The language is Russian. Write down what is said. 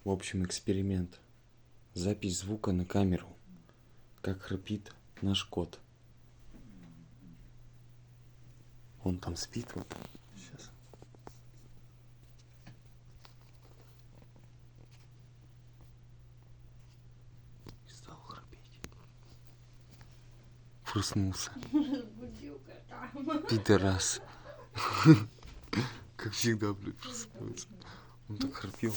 В общем, эксперимент. Запись звука на камеру. Как храпит наш кот. Он там спит. Вот. Сейчас. И стал храпеть. Проснулся. Разбудил кота. Пидорас. Как всегда, блядь, просыпается. Он так храпел.